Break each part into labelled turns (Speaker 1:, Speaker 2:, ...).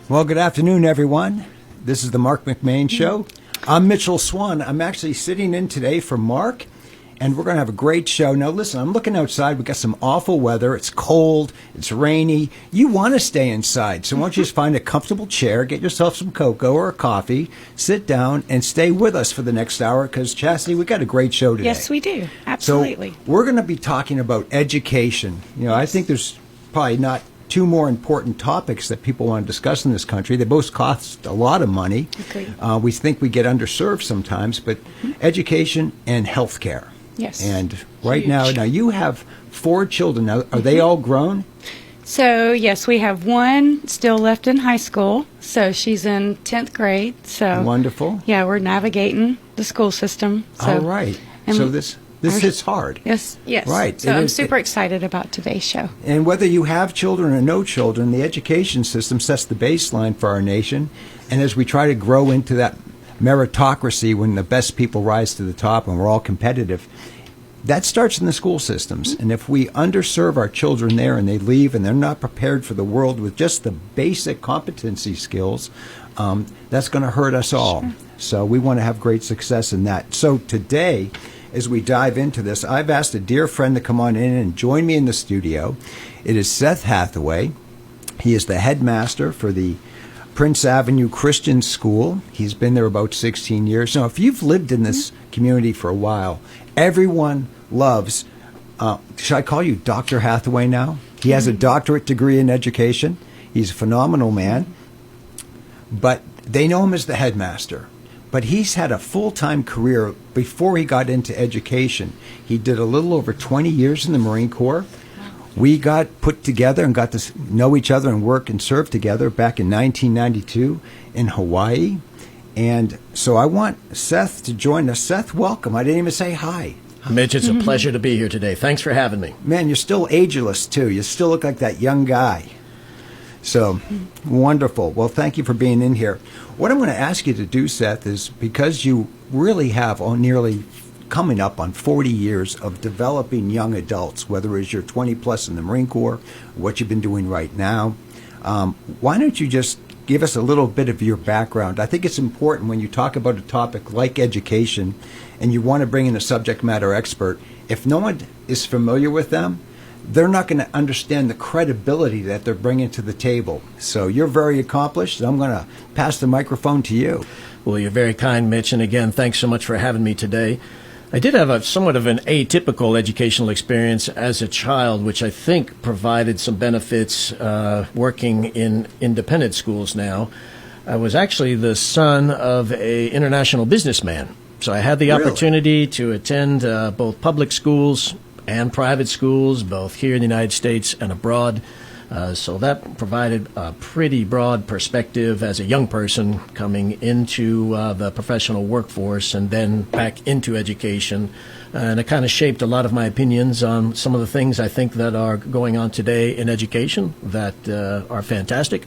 Speaker 1: Well, good afternoon, everyone. This is the Marc McMain Show. I'm Mitchell Swan. I'm actually sitting in today for Marc, and we're going to have a great show. Now, listen, I'm looking outside. We got some awful weather. It's cold. It's rainy. You want to stay inside, so why don't you just find a comfortable chair, get yourself some cocoa or a coffee, sit down, and stay with us for the next hour, because, Chastity, we got a great show today.
Speaker 2: Yes, we do. Absolutely.
Speaker 1: So we're going to be talking about education. You know, I think there's probably not two more important topics that people want to discuss in this country. They both cost a lot of money.
Speaker 2: Agreed.
Speaker 1: We think we get underserved sometimes, but education and healthcare.
Speaker 2: Yes.
Speaker 1: And right
Speaker 2: Huge.
Speaker 1: now you have 4 children. Now, are they all grown?
Speaker 2: So, yes, we have one still left in high school. So she's in 10th grade. So
Speaker 1: Wonderful.
Speaker 2: yeah, we're navigating the school system. So,
Speaker 1: All right.
Speaker 2: and
Speaker 1: So this hits hard.
Speaker 2: Yes.
Speaker 1: Right.
Speaker 2: So
Speaker 1: It
Speaker 2: I'm
Speaker 1: is-
Speaker 2: super excited about today's show.
Speaker 1: And whether you have children or no children, the education system sets the baseline for our nation. And as we try to grow into that meritocracy when the best people rise to the top and we're all competitive, that starts in the school systems. And if we underserve our children there and they leave and they're not prepared for the world with just the basic competency skills, that's going to hurt us all.
Speaker 2: Sure.
Speaker 1: So we want to have great success in that. So today, as we dive into this, I've asked a dear friend to come on in and join me in the studio. It is Seth Hathaway. He is the headmaster for the Prince Avenue Christian School. He's been there about 16 years. Now, if you've lived in this community for a while, everyone loves, should I call you Dr. Hathaway now? He has a doctorate degree in education. He's a phenomenal man. But they know him as the headmaster. But he's had a full-time career before he got into education. He did a little over 20 years in the Marine Corps. We got put together and got to know each other and work and serve together back in 1992 in Hawaii. And so I want Seth to join us. Seth, welcome. I didn't even say hi.
Speaker 3: Mitch, it's a pleasure to be here today. Thanks for having me.
Speaker 1: Man, you're still ageless, too. You still look like that young guy. So, wonderful. Well, thank you for being in here. What I'm going to ask you to do, Seth, is because you really have nearly coming up on 40 years of developing young adults, whether it's you're 20 plus in the Marine Corps, what you've been doing right now, why don't you just give us a little bit of your background? I think it's important when you talk about a topic like education and you want to bring in a subject matter expert, if no one is familiar with them, they're not going to understand the credibility that they're bringing to the table. So you're very accomplished, and I'm going to pass the microphone to you.
Speaker 3: Well, you're very kind, Mitch, and again, thanks so much for having me today. I did have somewhat of an atypical educational experience as a child, which I think provided some benefits working in independent schools now. I was actually the son of an international businessman, so I had the
Speaker 1: Really?
Speaker 3: opportunity to attend both public schools and private schools, both here in the United States and abroad. So that provided a pretty broad perspective as a young person coming into the professional workforce and then back into education. And it kind of shaped a lot of my opinions on some of the things I think that are going on today in education that are fantastic,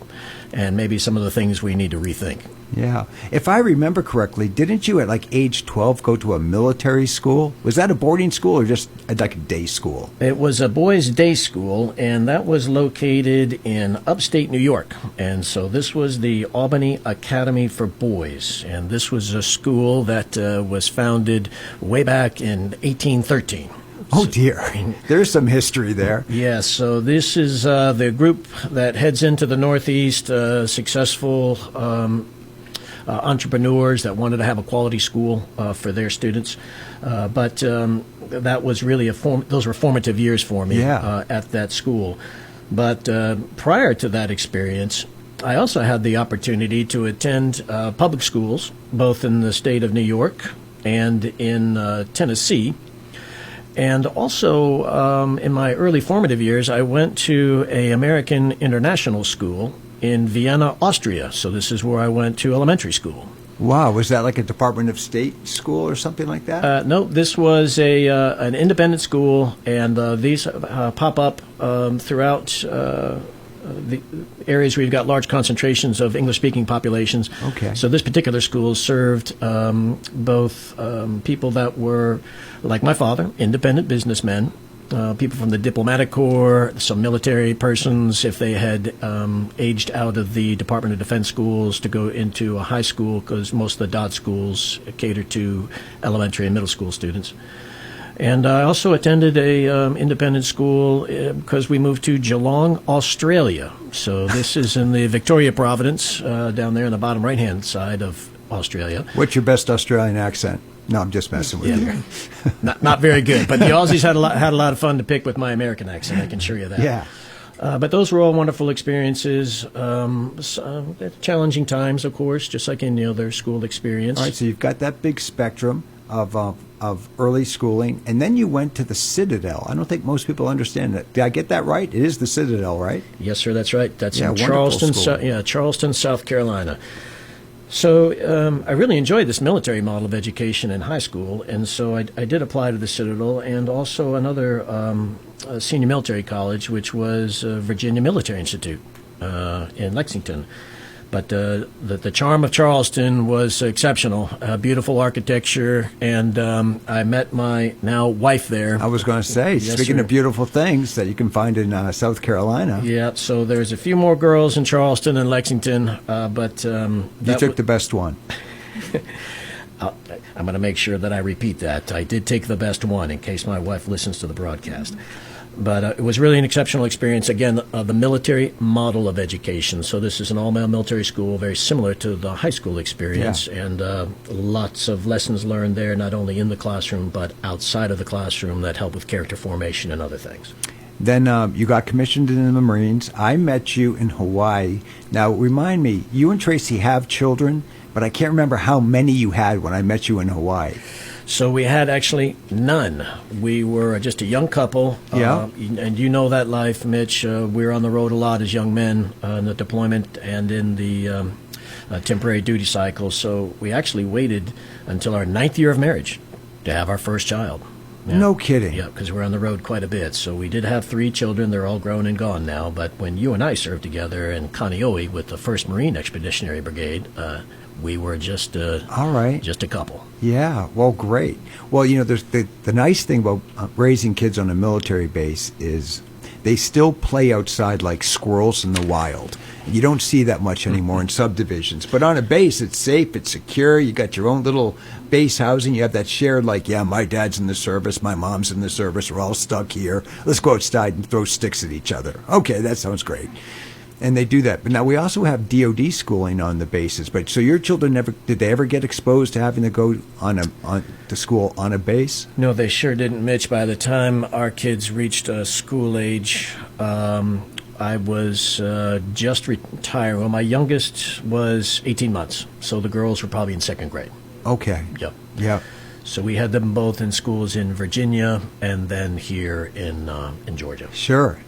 Speaker 3: and maybe some of the things we need to rethink.
Speaker 1: Yeah. If I remember correctly, didn't you at like age 12 go to a military school? Was that a boarding school or just like a day school?
Speaker 3: It was a boys' day school, and that was located in upstate New York. And so this was the Albany Academy for Boys, and this was a school that was founded way back in 1813.
Speaker 1: Oh, dear. There's some history there.
Speaker 3: Yes, so this is the group that heads into the Northeast, successful entrepreneurs that wanted to have a quality school for their students. But that was really those were formative years for me at that school. But prior to that experience, I also had the opportunity to attend public schools, both in the state of New York and in Tennessee. And also, in my early formative years, I went to an American international school in Vienna, Austria. So this is where I went to elementary school.
Speaker 1: Wow. Was that like a Department of State school or something like that?
Speaker 3: No, this was an independent school, and these pop up throughout the areas where you've got large concentrations of English-speaking populations.
Speaker 1: Okay.
Speaker 3: So this particular school served both people that were, like my father, independent businessmen, people from the diplomatic corps, some military persons, if they had aged out of the Department of Defense schools to go into a high school, because most of the DOT schools cater to elementary and middle school students. And I also attended a independent school because we moved to Geelong, Australia. So this is in the Victoria Province, down there on the bottom right-hand side of Australia.
Speaker 1: What's your best Australian accent? No, I'm just messing with you.
Speaker 3: Not very good, but the Aussies had a lot of fun to pick with my American accent, I can assure you that.
Speaker 1: Yeah.
Speaker 3: But those were all wonderful experiences. Challenging times, of course, just like any other school experience.
Speaker 1: All right, so you've got that big spectrum of early schooling, and then you went to the Citadel. I don't think most people understand that. Did I get that right? It is the Citadel, right?
Speaker 3: Yes, sir, that's right. That's in
Speaker 1: Charleston,
Speaker 3: Charleston, South Carolina. So I really enjoyed this military model of education in high school, and so I did apply to the Citadel and also another senior military college, which was Virginia Military Institute in Lexington. But the charm of Charleston was exceptional, beautiful architecture, and I met my now wife there.
Speaker 1: I was going to say,
Speaker 3: Yes,
Speaker 1: speaking
Speaker 3: sir.
Speaker 1: of beautiful things that you can find in South Carolina.
Speaker 3: Yeah, so there's a few more girls in Charleston and Lexington, but
Speaker 1: You took the best one.
Speaker 3: I'm going to make sure that I repeat that. I did take the best one in case my wife listens to the broadcast. But it was really an exceptional experience. Again, the military model of education. So this is an all-male military school, very similar to the high school experience, and lots of lessons learned there, not only in the classroom, but outside of the classroom that help with character formation and other things.
Speaker 1: Then you got commissioned in the Marines. I met you in Hawaii. Now, remind me, you and Tracy have children, but I can't remember how many you had when I met you in Hawaii.
Speaker 3: So we had actually none. We were just a young couple.
Speaker 1: Yeah.
Speaker 3: And you know that life, Mitch. We were on the road a lot as young men in the deployment and in the temporary duty cycle. So we actually waited until our 9th year of marriage to have our first child. Yeah.
Speaker 1: No kidding.
Speaker 3: Yeah, because we're on the road quite a bit. So we did have 3 children. They're all grown and gone now. But when you and I served together in Kaneohe with the 1st Marine Expeditionary Brigade, we were just
Speaker 1: All right.
Speaker 3: just a couple.
Speaker 1: Yeah, well, great. Well, you know, there's the nice thing about raising kids on a military base is they still play outside like squirrels in the wild. You don't see that much anymore in subdivisions. But on a base, it's safe, it's secure. You got your own little base housing. You have that shared, like, yeah, my dad's in the service, my mom's in the service. We're all stuck here. Let's go outside and throw sticks at each other. Okay, that sounds great. And they do that. But now we also have DOD schooling on the bases. But so your children did they ever get exposed to having to go to school on a base?
Speaker 3: No, they sure didn't, Mitch. By the time our kids reached school age, I was just retired. Well, my youngest was 18 months, so the girls were probably in 2nd grade.
Speaker 1: Okay.
Speaker 3: Yep.
Speaker 1: Yeah.
Speaker 3: So we had them both in schools in Virginia and then here in Georgia.
Speaker 1: Sure.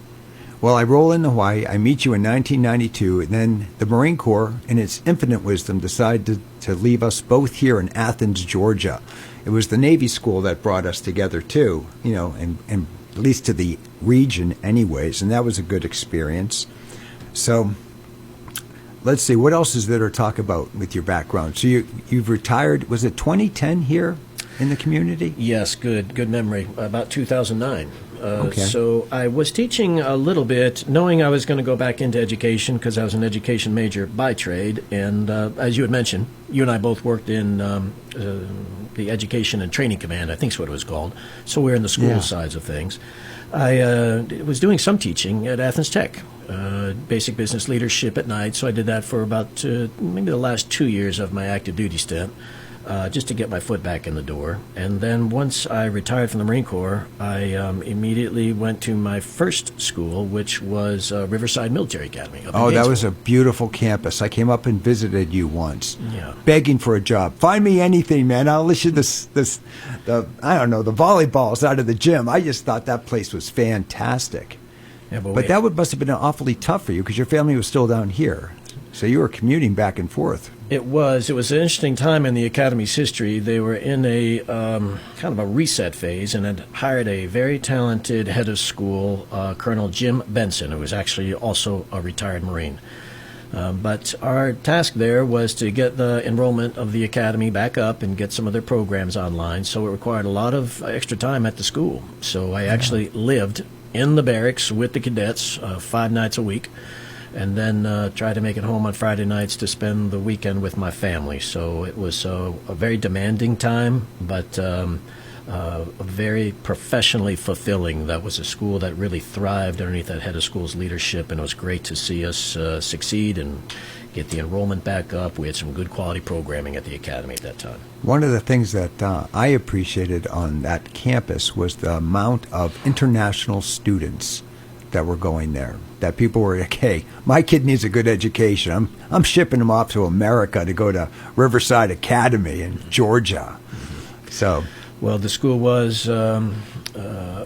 Speaker 1: Well, I roll into Hawaii. I meet you in 1992, and then the Marine Corps, in its infinite wisdom, decided to leave us both here in Athens, Georgia. It was the Navy school that brought us together, too, you know, and at least to the region anyways, and that was a good experience. So let's see, what else is there to talk about with your background? So you've retired, was it 2010 here in the community?
Speaker 3: Yes, good memory. About 2009.
Speaker 1: Okay.
Speaker 3: So I was teaching a little bit, knowing I was going to go back into education because I was an education major by trade. And as you had mentioned, you and I both worked in the Education and Training Command, I think is what it was called. So we're in the school sides of things. I was doing some teaching at Athens Tech, basic business leadership at night. So I did that for about maybe the last 2 years of my active duty stint. Just to get my foot back in the door. And then once I retired from the Marine Corps, I immediately went to my first school, which was Riverside Military Academy.
Speaker 1: Oh, that was a beautiful campus. I came up and visited you once, begging for a job. Find me anything, man. I'll list you the the volleyballs out of the gym. I just thought that place was fantastic.
Speaker 3: Yeah,
Speaker 1: but that must have been awfully tough for you because your family was still down here. So you were commuting back and forth.
Speaker 3: It was an interesting time in the Academy's history. They were in a kind of a reset phase and had hired a very talented head of school, Colonel Jim Benson, who was actually also a retired Marine. But our task there was to get the enrollment of the academy back up and get some of their programs online. So it required a lot of extra time at the school. So I actually lived in the barracks with the cadets 5 nights a week, and then tried to make it home on Friday nights to spend the weekend with my family. So it was a very demanding time, but very professionally fulfilling. That was a school that really thrived underneath that head of school's leadership, and it was great to see us succeed and get the enrollment back up. We had some good quality programming at the academy at that time.
Speaker 1: One of the things that I appreciated on that campus was the amount of international students that were going there. That people were like, hey, my kid needs a good education. I'm shipping him off to America to go to Riverside Academy in Georgia. So,
Speaker 3: well, the school was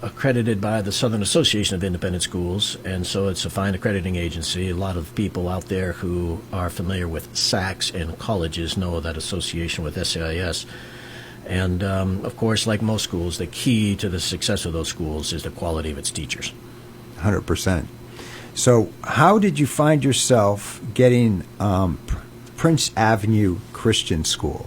Speaker 3: accredited by the Southern Association of Independent Schools, and so it's a fine accrediting agency. A lot of people out there who are familiar with SACs and colleges know that association with SAIS. And, of course, like most schools, the key to the success of those schools is the quality of its teachers.
Speaker 1: 100%. So how did you find yourself getting Prince Avenue Christian School?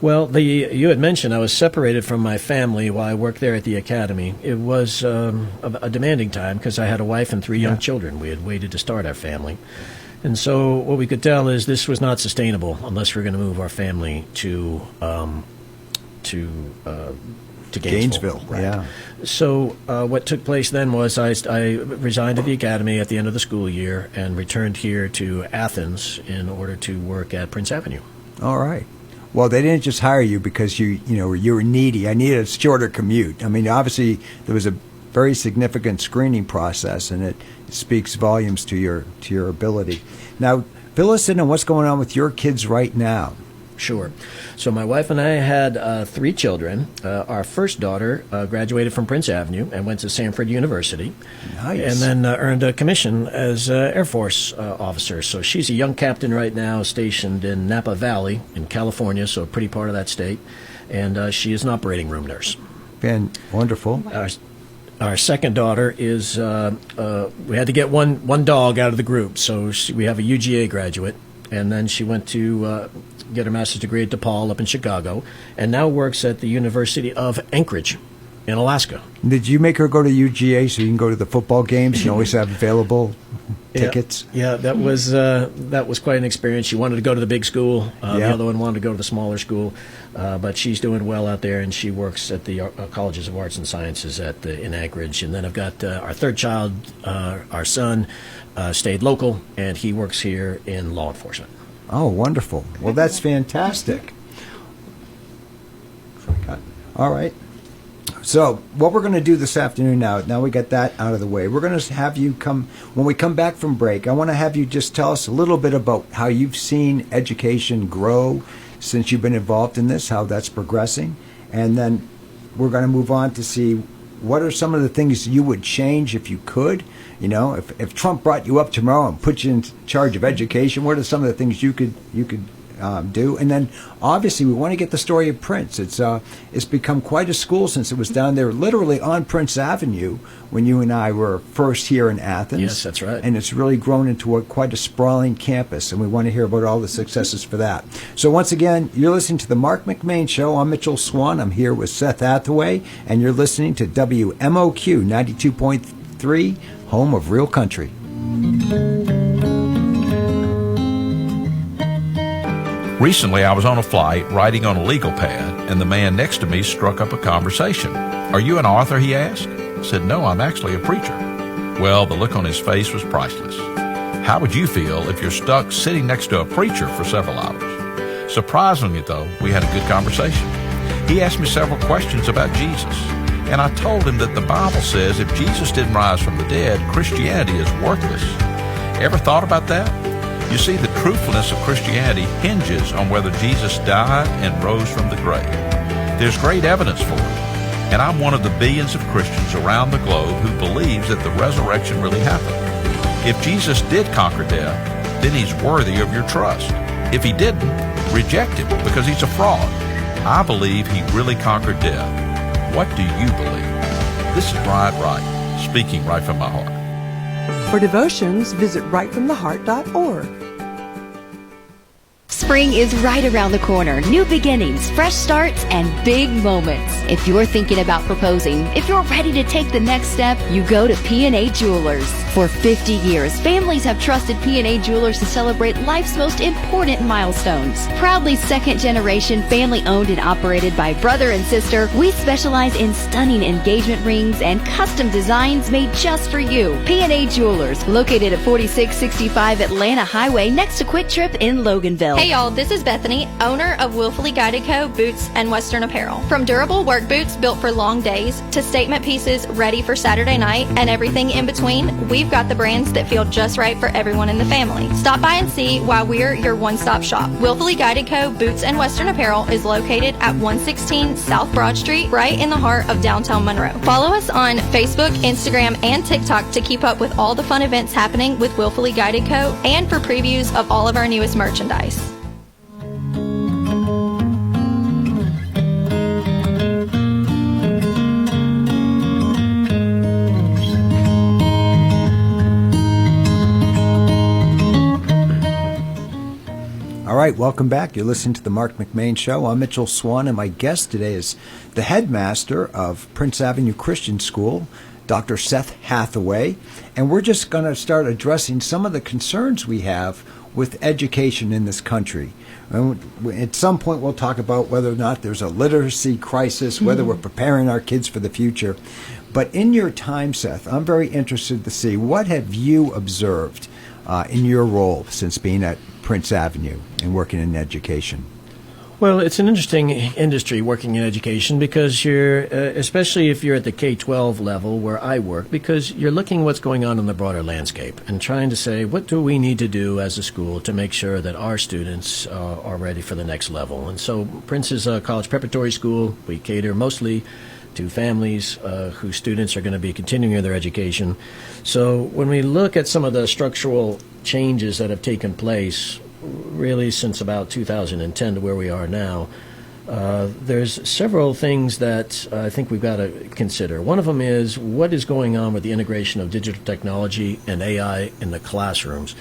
Speaker 3: Well, you had mentioned I was separated from my family while I worked there at the academy. It was a demanding time because I had a wife and 3 young children. We had waited to start our family. And so what we could tell is this was not sustainable unless we were going to move our family to
Speaker 1: Gainesville.
Speaker 3: Right.
Speaker 1: Yeah.
Speaker 3: So what took place then was I resigned at the academy at the end of the school year and returned here to Athens in order to work at Prince Avenue.
Speaker 1: All right. Well, they didn't just hire you because you were needy. I needed a shorter commute. I mean, obviously there was a very significant screening process, and it speaks volumes to your ability. Now, fill us in on what's going on with your kids right now.
Speaker 3: Sure. So my wife and I had 3 children. Our first daughter graduated from Prince Avenue and went to Samford University.
Speaker 1: Nice.
Speaker 3: And then earned a commission as Air Force officer. So she's a young captain right now stationed in Napa Valley in California, so a pretty part of that state. And she is an operating room nurse.
Speaker 1: And wonderful.
Speaker 3: Our second daughter is, we had to get one dog out of the group. So we have a UGA graduate. And then she went to get her master's degree at DePaul up in Chicago, and now works at the University of Anchorage in Alaska.
Speaker 1: Did you make her go to UGA so you can go to the football games? You always have available tickets.
Speaker 3: Yeah, that was quite an experience. She wanted to go to the big school. The other one wanted to go to the smaller school, but she's doing well out there, and she works at the Colleges of Arts and Sciences in Anchorage. And then I've got our third child, our son, stayed local, and he works here in law enforcement.
Speaker 1: Oh, wonderful. Well, that's fantastic. All right. So what we're going to do this afternoon now we got that out of the way, we're going to have you come, when we come back from break, I want to have you just tell us a little bit about how you've seen education grow since you've been involved in this, how that's progressing. And then we're going to move on to see what are some of the things you would change if you could. You know, if Trump brought you up tomorrow and put you in charge of education, what are some of the things you could do? And then, obviously, we want to get the story of Prince. It's become quite a school since it was down there, literally on Prince Avenue, when you and I were first here in Athens.
Speaker 3: Yes, that's right.
Speaker 1: And it's really grown into quite a sprawling campus, and we want to hear about all the successes for that. So once again, you're listening to the Marc McMain Show. I'm Mitchell Swan. I'm here with Seth Hathaway, and you're listening to WMOQ 92.3, home of real country.
Speaker 4: Recently, I was on a flight writing on a legal pad, and the man next to me struck up a conversation. "Are you an author?" he asked. I said, "No, I'm actually a preacher." Well, the look on his face was priceless. How would you feel if you're stuck sitting next to a preacher for several hours? Surprisingly, though, we had a good conversation. He asked me several questions about Jesus, and I told him that the Bible says if Jesus didn't rise from the dead, Christianity is worthless. Ever thought about that? You see, the truthfulness of Christianity hinges on whether Jesus died and rose from the grave. There's great evidence for it, and I'm one of the billions of Christians around the globe who believes that the resurrection really happened. If Jesus did conquer death, then he's worthy of your trust. If he didn't, reject him because he's a fraud. I believe he really conquered death. What do you believe? This is Brian Wright, speaking right from my heart.
Speaker 5: For devotions, visit rightfromtheheart.org.
Speaker 6: Spring is right around the corner. New beginnings, fresh starts, and big moments. If you're thinking about proposing, if you're ready to take the next step, you go to P&A Jewelers. For 50 years, families have trusted P&A Jewelers to celebrate life's most important milestones. Proudly second-generation, family-owned and operated by brother and sister, we specialize in stunning engagement rings and custom designs made just for you. P&A Jewelers, located at 4665 Atlanta Highway next to Quick Trip in Loganville.
Speaker 7: Hey y'all, this is Bethany, owner of Willfully Guided Co. Boots and Western Apparel. From durable work boots built for long days to statement pieces ready for Saturday night and everything in between, we've got the brands that feel just right for everyone in the family. Stop by and see why we're your one-stop shop. Willfully Guided Co. Boots and Western Apparel is located at 116 South Broad Street, right in the heart of downtown Monroe. Follow us on Facebook, Instagram, and TikTok to keep up with all the fun events happening with Willfully Guided Co. and for previews of all of our newest merchandise.
Speaker 1: All right, welcome back. You're listening to the Marc McMain Show. I'm Mitchell Swan, and my guest today is the headmaster of Prince Avenue Christian School, Dr. Seth Hathaway. And we're just going to start addressing some of the concerns we have with education in this country. At some point, we'll talk about whether or not there's a literacy crisis, whether we're preparing our kids for the future. But in your time, Seth, I'm very interested to see what have you observed in your role since being at Prince Avenue and working in education?
Speaker 3: Well, it's an interesting industry working in education because you're, especially if you're at the K-12 level where I work, because you're looking what's going on in the broader landscape and trying to say, what do we need to do as a school to make sure that our students are ready for the next level? And so Prince is a college preparatory school. We cater mostly to families whose students are going to be continuing their education. So when we look at some of the structural changes that have taken place really since about 2010 to where we are now, there's several things that I think we've got to consider. One of them is what is going on with the integration of digital technology and AI in the classrooms.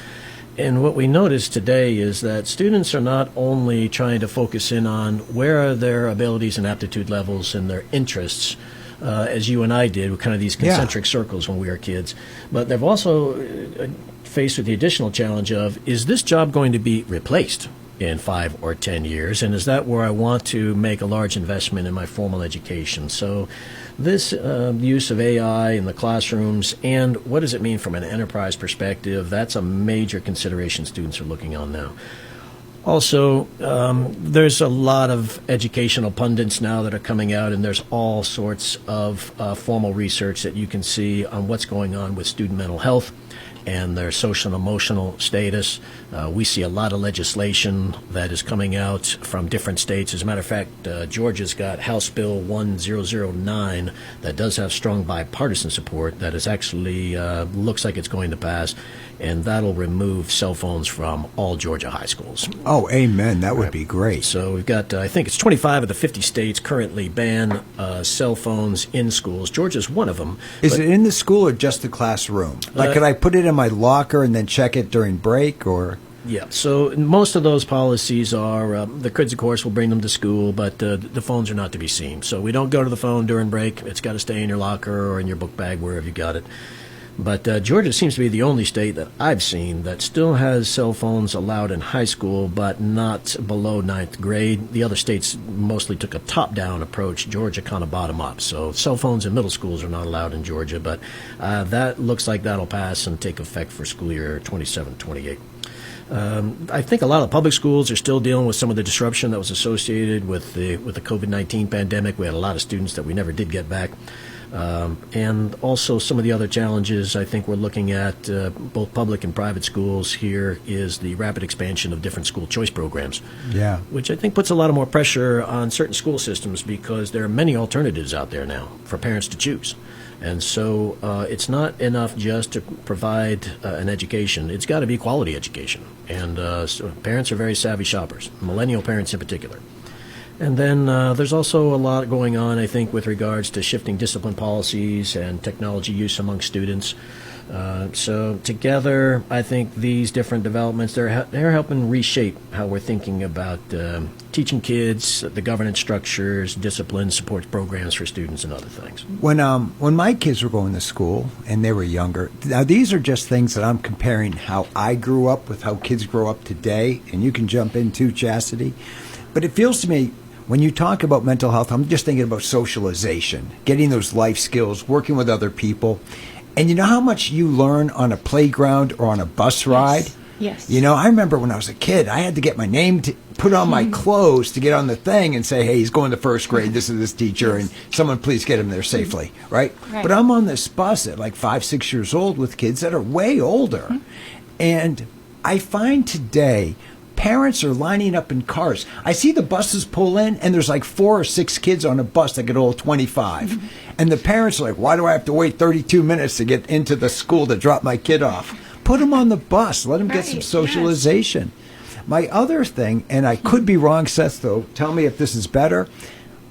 Speaker 3: And what we notice today is that students are not only trying to focus in on where are their abilities and aptitude levels and their interests, as you and I did with kind of these concentric circles when we were kids, but they've also faced with the additional challenge of, is this job going to be replaced in 5 or 10 years? And is that where I want to make a large investment in my formal education? So this use of AI in the classrooms and what does it mean from an enterprise perspective, that's a major consideration students are looking on now. Also, there's a lot of educational pundits now that are coming out, and there's all sorts of formal research that you can see on what's going on with student mental health and their social and emotional status. We see a lot of legislation that is coming out from different states. As a matter of fact, Georgia's got House Bill 1009 that does have strong bipartisan support that is actually looks like it's going to pass, and that'll remove cell phones from all Georgia high schools.
Speaker 1: Oh, amen. That would be great.
Speaker 3: So we've got, I think it's 25 of the 50 states currently ban cell phones in schools. Georgia's one of them.
Speaker 1: Is it in the school or just the classroom? Like, could I put it in my locker and then check it during break, or?
Speaker 3: Yeah, so most of those policies are, the kids, of course, will bring them to school, but the phones are not to be seen. So we don't go to the phone during break. It's got to stay in your locker or in your book bag, wherever you got it. But Georgia seems to be the only state that I've seen that still has cell phones allowed in high school, but not below 9th grade. The other states mostly took a top-down approach. Georgia kind of bottom-up. So cell phones in middle schools are not allowed in Georgia, but that looks like that'll pass and take effect for school year 27-28. I think a lot of public schools are still dealing with some of the disruption that was associated with the COVID-19 pandemic. We had a lot of students that we never did get back. And also some of the other challenges I think we're looking at, both public and private schools here, is the rapid expansion of different school choice programs.
Speaker 1: Yeah.
Speaker 3: Which I think puts a lot of more pressure on certain school systems because there are many alternatives out there now for parents to choose. And so it's not enough just to provide an education. It's got to be quality education. And so parents are very savvy shoppers, millennial parents in particular. And then there's also a lot going on, I think, with regards to shifting discipline policies and technology use among students. So together, I think these different developments, they're helping reshape how we're thinking about teaching kids, the governance structures, discipline, support programs for students, and other things.
Speaker 1: When my kids were going to school and they were younger, now these are just things that I'm comparing how I grew up with how kids grow up today, and you can jump in too, Chastity. But it feels to me, when you talk about mental health, I'm just thinking about socialization, getting those life skills, working with other people. And you know how much you learn on a playground or on a bus ride?
Speaker 2: Yes.
Speaker 1: You know, I remember when I was a kid, I had to get my name put on my clothes to get on the thing and say, hey, he's going to first grade, this is his teacher, and someone please get him there safely, right? But I'm on this bus at like 5, 6 years old with kids that are way older. And I find today parents are lining up in cars. I see the buses pull in, and there's like 4 or 6 kids on a bus that get all 25. And the parents are like, why do I have to wait 32 minutes to get into the school to drop my kid off? Put them on the bus. Let them get some socialization. Yes. My other thing, and I could be wrong, Seth, though, tell me if this is better,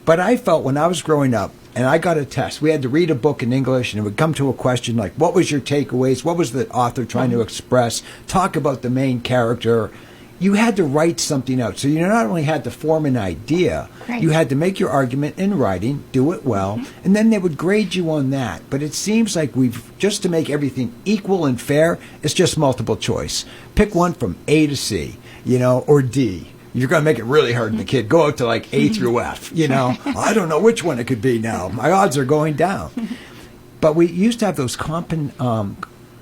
Speaker 1: but I felt when I was growing up, and I got a test, we had to read a book in English, and it would come to a question like, what was your takeaways? What was the author trying to express? Talk about the main character. You had to write something out. So you not only had to form an idea, you had to make your argument in writing, do it well, and then they would grade you on that. But it seems like just to make everything equal and fair, it's just multiple choice. Pick one from A to C, or D. You're going to make it really hard on the kid. Go out to like A through F, I don't know which one it could be now. My odds are going down. But we used to have those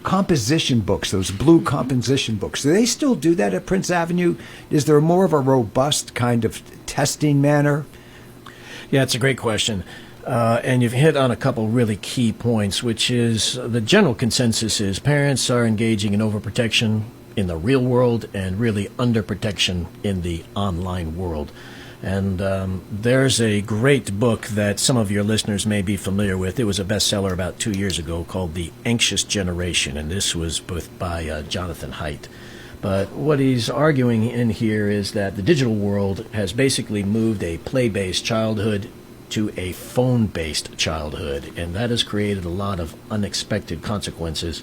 Speaker 1: composition books, those blue composition books. Do they still do that at Prince Avenue? Is there more of a robust kind of testing manner?
Speaker 3: Yeah, it's a great question. And you've hit on a couple really key points, which is the general consensus is parents are engaging in overprotection in the real world and really underprotection in the online world. And there's a great book that some of your listeners may be familiar with. It was a bestseller about 2 years ago called The Anxious Generation, and this was by Jonathan Haidt. But what he's arguing in here is that the digital world has basically moved a play-based childhood to a phone-based childhood, and that has created a lot of unexpected consequences.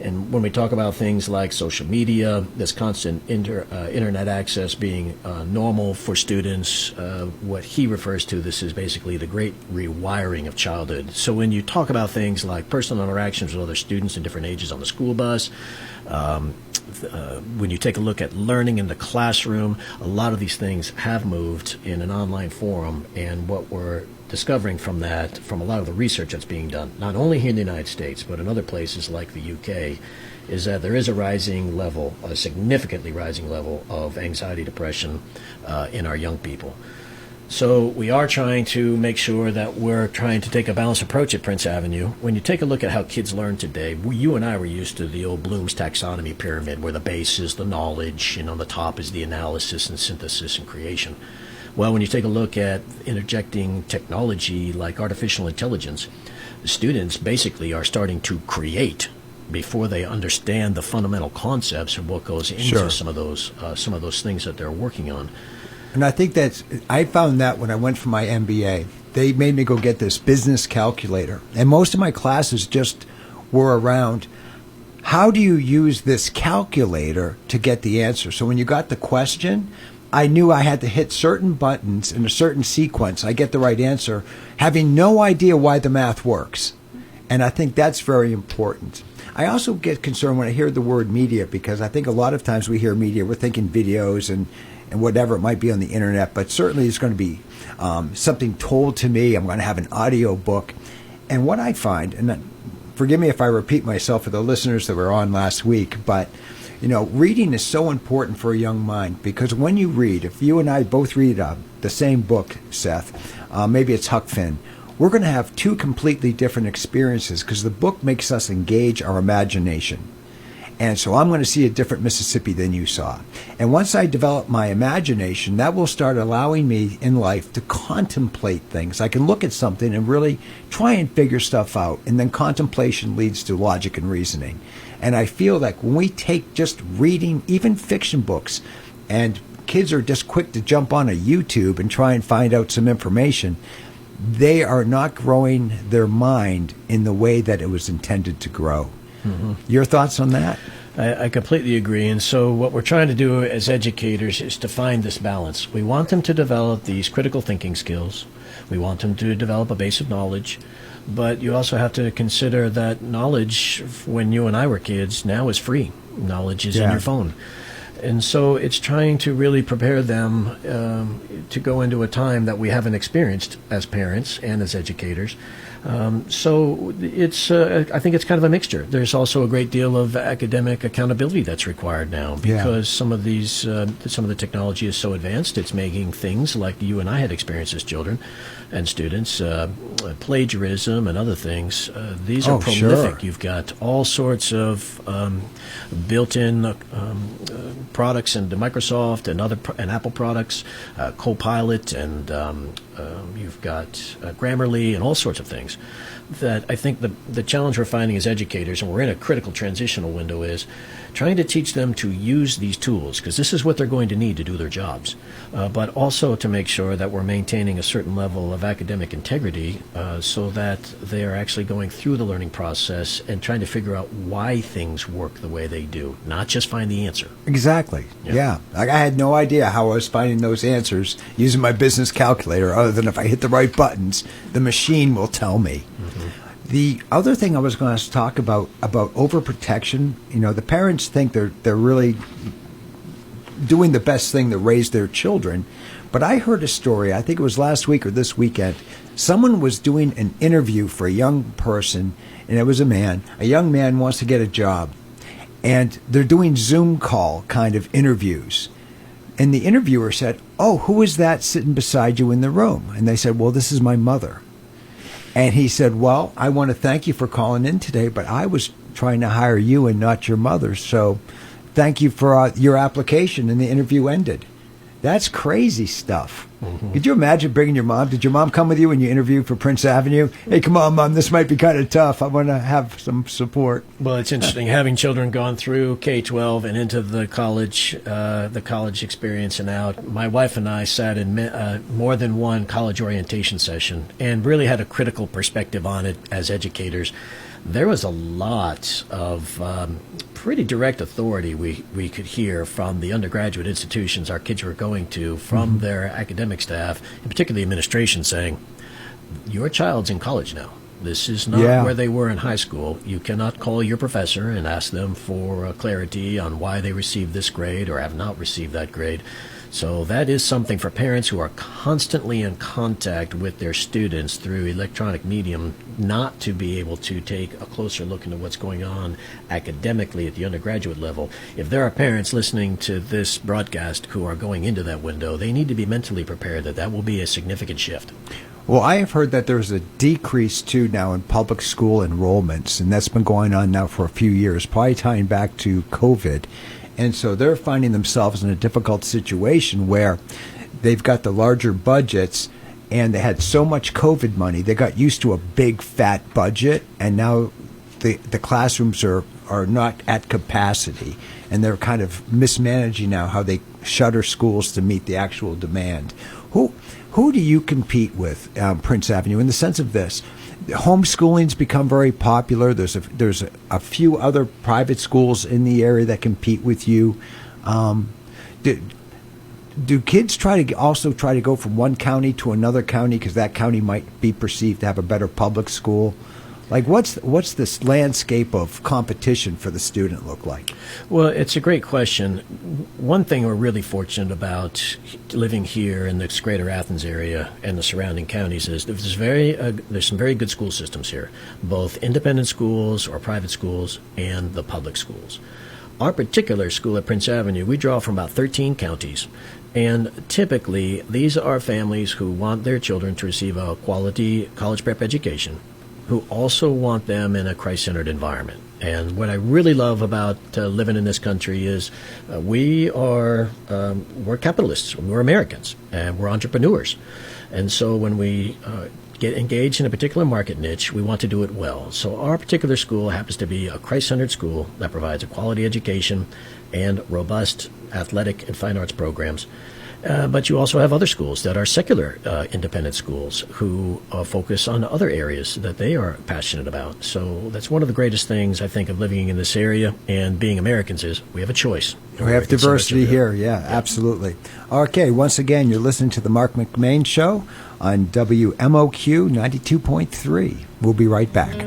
Speaker 3: And when we talk about things like social media, this constant internet access being normal for students, what he refers to, this is basically the great rewiring of childhood. So when you talk about things like personal interactions with other students in different ages on the school bus, when you take a look at learning in the classroom, a lot of these things have moved in an online forum, and what we're discovering from that, from a lot of the research that's being done, not only here in the United States, but in other places like the UK, is that there is a significantly rising level of anxiety, depression in our young people. So we are trying to make sure that we're trying to take a balanced approach at Prince Avenue. When you take a look at how kids learn today, you and I were used to the old Bloom's taxonomy pyramid, where the base is the knowledge, and on the top is the analysis and synthesis and creation. Well, when you take a look at interjecting technology like artificial intelligence, students basically are starting to create before they understand the fundamental concepts of what goes into some of those things that they're working on.
Speaker 1: And I think I found that when I went for my MBA, they made me go get this business calculator. And most of my classes just were around, how do you use this calculator to get the answer? So when you got the question, I knew I had to hit certain buttons in a certain sequence. I get the right answer, having no idea why the math works. And I think that's very important. I also get concerned when I hear the word media, because I think a lot of times we hear media, we're thinking videos and whatever it might be on the internet, but certainly it's going to be something told to me. I'm going to have an audio book. And what I find, and forgive me if I repeat myself for the listeners that were on last week, but reading is so important for a young mind, because when you read, if you and I both read the same book, Seth, maybe it's Huck Finn, we're going to have two completely different experiences, because the book makes us engage our imagination. And so I'm going to see a different Mississippi than you saw. And once I develop my imagination, that will start allowing me in life to contemplate things. I can look at something and really try and figure stuff out. And then contemplation leads to logic and reasoning. And I feel like when we take just reading, even fiction books, and kids are just quick to jump on a YouTube and try and find out some information, they are not growing their mind in the way that it was intended to grow. Mm-hmm. Your thoughts on that?
Speaker 3: I completely agree. And so what we're trying to do as educators is to find this balance. We want them to develop these critical thinking skills. We want them to develop a base of knowledge. But you also have to consider that knowledge, when you and I were kids, now is free. Knowledge is in your phone. And so it's trying to really prepare them to go into a time that we haven't experienced as parents and as educators. So it's I think it's kind of a mixture. There's also a great deal of academic accountability that's required now because some of the technology is so advanced. It's making things like you and I had experienced as children and students, plagiarism and other things. These are prolific. Sure. You've got all sorts of built-in products into Microsoft and Apple products, Copilot, and you've got Grammarly and all sorts of things. That I think the challenge we're finding as educators, and we're in a critical transitional window, is trying to teach them to use these tools, because this is what they're going to need to do their jobs, but also to make sure that we're maintaining a certain level of academic integrity so that they are actually going through the learning process and trying to figure out why things work the way they do, not just find the answer.
Speaker 1: Exactly. Yeah. Like, I had no idea how I was finding those answers using my business calculator, other than if I hit the right buttons, the machine will tell me. Mm-hmm. The other thing I was going to talk about overprotection, the parents think they're really doing the best thing to raise their children. But I heard a story, I think it was last week or this weekend. Someone was doing an interview for a young person, and it was a man. A young man wants to get a job, and they're doing Zoom call kind of interviews. And the interviewer said, "Oh, who is that sitting beside you in the room?" And they said, "Well, this is my mother." And he said, "Well, I want to thank you for calling in today, but I was trying to hire you and not your mother. So thank you for your application." And the interview ended. That's crazy stuff. Mm-hmm. Could you imagine bringing your mom? Did your mom come with you when you interviewed for Prince Avenue? "Hey, come on, Mom, this might be kind of tough. I want to have some support."
Speaker 3: Well, it's interesting having children gone through K-12 and into the college experience and out. My wife and I sat in more than one college orientation session and really had a critical perspective on it as educators. There was a lot of pretty direct authority we could hear from the undergraduate institutions our kids were going to, from their academic staff, and particularly the administration, saying, "Your child's in college now. This is not where they were in high school. You cannot call your professor and ask them for clarity on why they received this grade or have not received that grade." So that is something for parents who are constantly in contact with their students through electronic medium, not to be able to take a closer look into what's going on academically at the undergraduate level. If there are parents listening to this broadcast who are going into that window, they need to be mentally prepared that will be a significant shift.
Speaker 1: Well, I have heard that there's a decrease, too, now in public school enrollments, and that's been going on now for a few years, probably tying back to COVID. And so they're finding themselves in a difficult situation where they've got the larger budgets and they had so much COVID money. They got used to a big, fat budget, and now the classrooms are not at capacity. And they're kind of mismanaging now how they shutter schools to meet the actual demand. Who do you compete with, Prince Avenue, in the sense of this? Homeschooling's become very popular. There's a few other private schools in the area that compete with you. Do kids try to go from one county to another county because that county might be perceived to have a better public school? Like, what's this landscape of competition for the student look like?
Speaker 3: Well, it's a great question. One thing we're really fortunate about living here in this greater Athens area and the surrounding counties is there's some very good school systems here, both independent schools or private schools and the public schools. Our particular school at Prince Avenue, we draw from about 13 counties. And typically, these are families who want their children to receive a quality college prep education, who also want them in a Christ-centered environment. And what I really love about living in this country is we're capitalists, we're Americans, and we're entrepreneurs. And so when we get engaged in a particular market niche, we want to do it well. So our particular school happens to be a Christ-centered school that provides a quality education and robust athletic and fine arts programs. But you also have other schools that are secular independent schools who focus on other areas that they are passionate about. So that's one of the greatest things, I think, of living in this area and being Americans is we have a choice.
Speaker 1: We have diversity here. Yeah, absolutely. Okay, once again, you're listening to the Marc McMain Show on WMOQ 92.3. We'll be right back.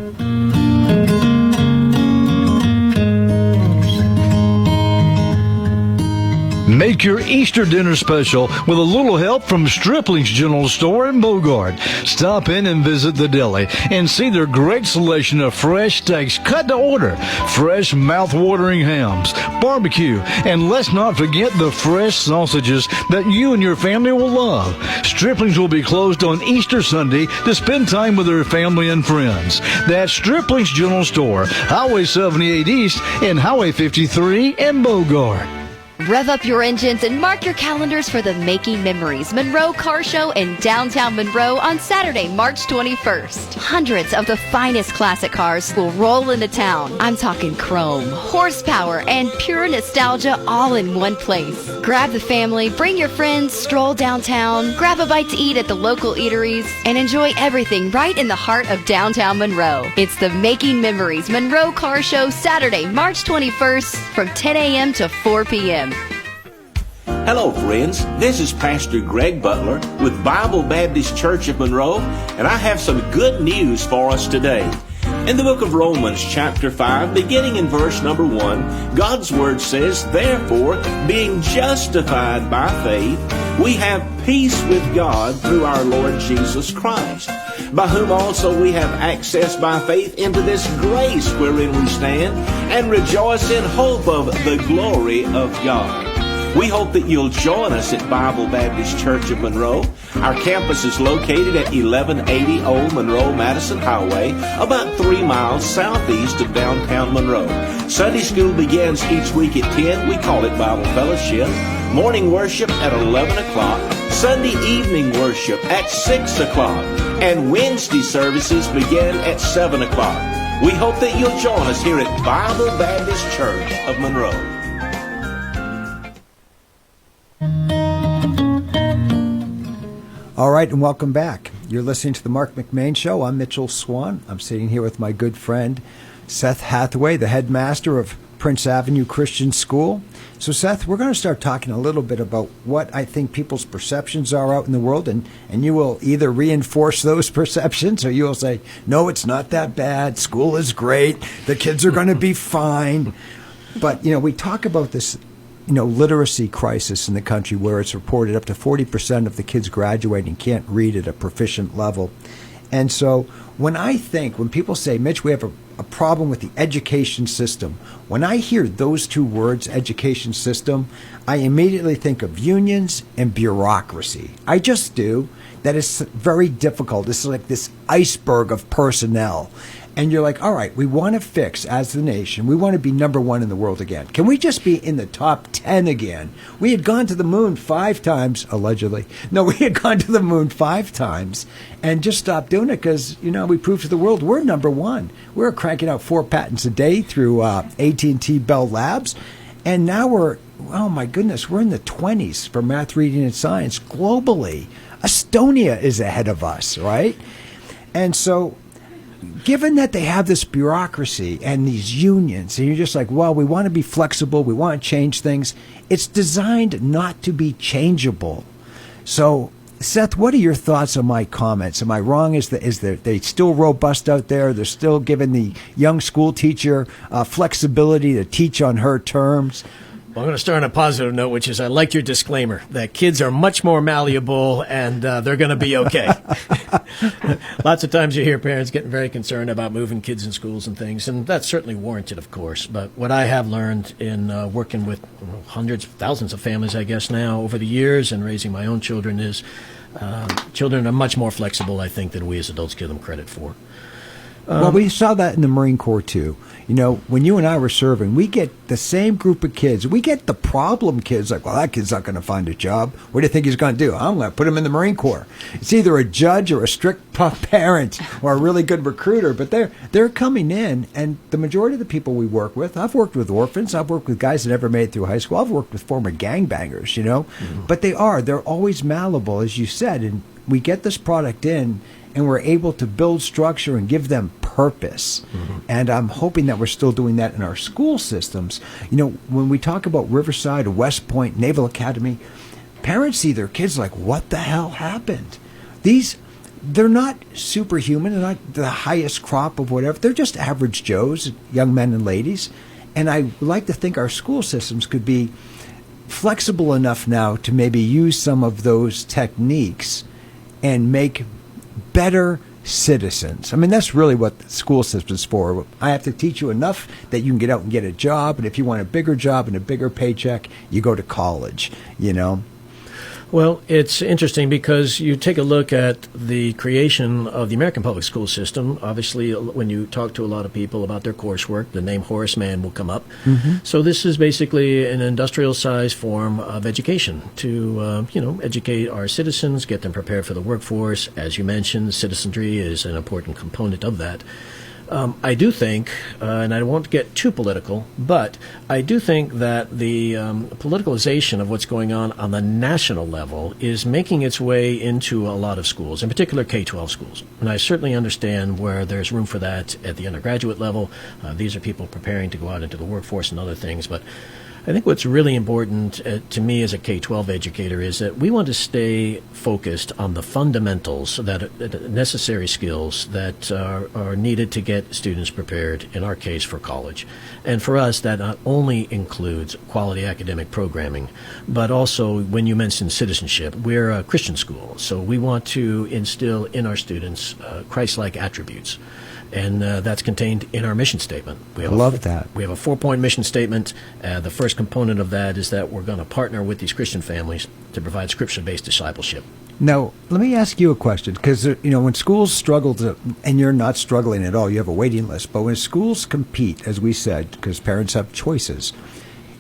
Speaker 8: Make your Easter dinner special with a little help from Stripling's General Store in Bogart. Stop in and visit the deli and see their great selection of fresh steaks cut to order, fresh mouth-watering hams, barbecue, and let's not forget the fresh sausages that you and your family will love. Stripling's will be closed on Easter Sunday to spend time with their family and friends. That's Stripling's General Store, Highway 78 East and Highway 53 in Bogart.
Speaker 6: Rev up your engines and mark your calendars for the Making Memories Monroe Car Show in downtown Monroe on Saturday, March 21st. Hundreds of the finest classic cars will roll into town. I'm talking chrome, horsepower, and pure nostalgia all in one place. Grab the family, bring your friends, stroll downtown, grab a bite to eat at the local eateries, and enjoy everything right in the heart of downtown Monroe. It's the Making Memories Monroe Car Show Saturday, March 21st from 10 a.m. to 4 p.m.
Speaker 9: Hello, friends. This is Pastor Greg Butler with Bible Baptist Church of Monroe, and I have some good news for us today. In the book of Romans, chapter 5, beginning in verse number 1, God's Word says, "Therefore, being justified by faith, we have peace with God through our Lord Jesus Christ, by whom also we have access by faith into this grace wherein we stand, and rejoice in hope of the glory of God." We hope that you'll join us at Bible Baptist Church of Monroe. Our campus is located at 1180 Old Monroe-Madison Highway, about 3 miles southeast of downtown Monroe. Sunday school begins each week at 10. We call it Bible Fellowship. Morning worship at 11 o'clock. Sunday evening worship at 6 o'clock. And Wednesday services begin at 7 o'clock. We hope that you'll join us here at Bible Baptist Church of Monroe.
Speaker 1: All right, and welcome back. You're listening to the Marc McMain Show. I'm Mitchell Swan. I'm sitting here with my good friend, Seth Hathaway, the headmaster of Prince Avenue Christian School. So, Seth, we're going to start talking a little bit about what I think people's perceptions are out in the world, and you will either reinforce those perceptions or you will say, no, it's not that bad. School is great. The kids are going to be fine. But, we talk about this literacy crisis in the country where it's reported up to 40% of the kids graduating can't read at a proficient level. And so when people say, Mitch, we have a problem with the education system, when I hear those two words, education system, I immediately think of unions and bureaucracy. I just do. That is very difficult. It's like this iceberg of personnel. And you're like, all right, we want to fix, as the nation, we want to be number one in the world again. Can we just be in the top 10 again? We had gone to the moon 5 times, allegedly. No, we had gone to the moon 5 times and just stopped doing it because, we proved to the world we're number one. We're cranking out 4 patents a day through AT&T Bell Labs. And now we're in the 20s for math, reading, and science globally. Estonia is ahead of us, right? And so, given that they have this bureaucracy and these unions, and you're just like, well, we want to be flexible, we want to change things, it's designed not to be changeable. So, Seth, what are your thoughts on my comments? Am I wrong? Is they still robust out there? They're still giving the young school teacher flexibility to teach on her terms?
Speaker 3: Well, I'm going to start on a positive note, which is I like your disclaimer that kids are much more malleable and they're going to be okay. Lots of times you hear parents getting very concerned about moving kids in schools and things, and that's certainly warranted, of course. But what I have learned in working with hundreds, thousands of families, I guess, now over the years and raising my own children is children are much more flexible, I think, than we as adults give them credit for.
Speaker 1: Well, we saw that in the Marine Corps, too. When you and I were serving, we get the same group of kids. We get the problem kids, like, well, that kid's not going to find a job. What do you think he's going to do? I'm going to put him in the Marine Corps. It's either a judge or a strict parent or a really good recruiter, but they're coming in, and the majority of the people we work with, I've worked with orphans, I've worked with guys that never made it through high school, I've worked with former gangbangers, but they're always malleable, as you said, and we get this product in, and we're able to build structure and give them purpose. And I'm hoping that we're still doing that in our school systems. When we talk about Riverside, West Point, Naval Academy, parents see their kids like, what the hell happened? They're not superhuman, they're not the highest crop of whatever. They're just average Joes, young men and ladies. And I like to think our school systems could be flexible enough now to maybe use some of those techniques and make better citizens. I mean, that's really what the school system is for. I have to teach you enough that you can get out and get a job, and if you want a bigger job and a bigger paycheck, you go to college,
Speaker 3: Well, it's interesting because you take a look at the creation of the American public school system. Obviously, when you talk to a lot of people about their coursework, the name Horace Mann will come up. So this is basically an industrial-sized form of education to, educate our citizens, get them prepared for the workforce. As you mentioned, citizenry is an important component of that. I do think, and I won't get too political, but I do think that the politicalization of what's going on the national level is making its way into a lot of schools, in particular K-12 schools. And I certainly understand where there's room for that at the undergraduate level. These are people preparing to go out into the workforce and other things, but I think what's really important to me as a K-12 educator is that we want to stay focused on the fundamentals, that necessary skills that are needed to get students prepared, in our case, for college. And for us, that not only includes quality academic programming, but also, when you mention citizenship, we're a Christian school, so we want to instill in our students Christ-like attributes. And that's contained in our mission statement.
Speaker 1: I love that.
Speaker 3: We have a 4-point mission statement. The first component of that is that we're going to partner with these Christian families to provide scripture-based discipleship.
Speaker 1: Now, let me ask you a question, because when schools struggle and you're not struggling at all, you have a waiting list, but when schools compete, as we said, because parents have choices,